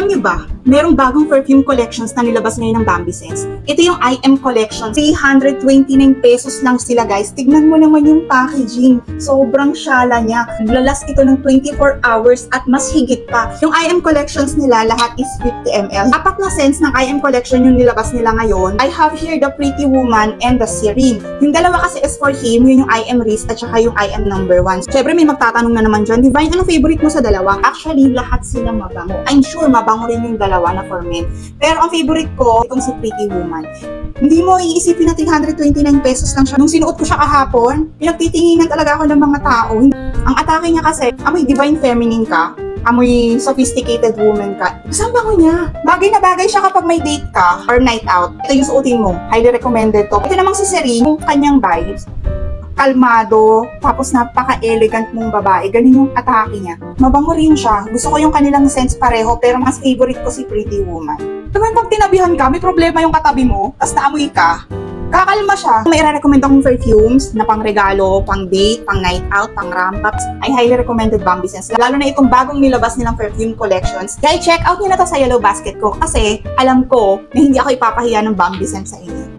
Alam niyo ba, merong bagong perfume collections na nilabas ngayon ng Bambi Scents. Ito yung IM collection. 329 pesos lang sila guys. Tignan mo naman yung packaging. Sobrang syala niya. Naglalas ito ng 24 hours at mas higit pa. Yung IM collections nila, lahat is 50 ml. Apat na scents ng IM collection yung nilabas nila ngayon. I have here the Pretty Woman and the Serene. Yung dalawa kasi is for him, yun yung IM Wrist at saka yung IM number 1. Siyempre may magtatanong na naman dyan, Divine, anong favorite mo sa dalawa? Actually, lahat sila mabango. I'm sure mabango rin yung dalawa na for men. Pero ang favorite ko, itong si Pretty Woman. Hindi mo iisipin na 329 pesos lang siya. Nung sinuot ko siya kahapon, pinagtitinginan talaga ako ng mga tao. Ang atake niya kasi, amoy divine feminine ka, amoy sophisticated woman ka. Saan bango niya? Bagay na bagay siya kapag may date ka or night out. Ito yung suotin mo. Highly recommended to. Ito namang si Serene, yung kanyang vibes. Kalmado, tapos napaka-elegant mong babae. Ganun yung atake niya. Mabango rin siya. Gusto ko yung kanilang scents pareho, pero mas favorite ko si Pretty Woman. Naman pag tinabihan ka, may problema yung katabi mo, tapos naamoy ka, kakalma siya. May i-recommend akong perfumes na pang regalo, pang date, pang night out, pang ramp-ups. I highly recommended Bambi Scents. Lalo na itong bagong nilabas nilang perfume collections. Kaya check out nyo na to sa Yellow Basket ko kasi alam ko na hindi ako ipapahiya ng Bambi Scents sa inyo.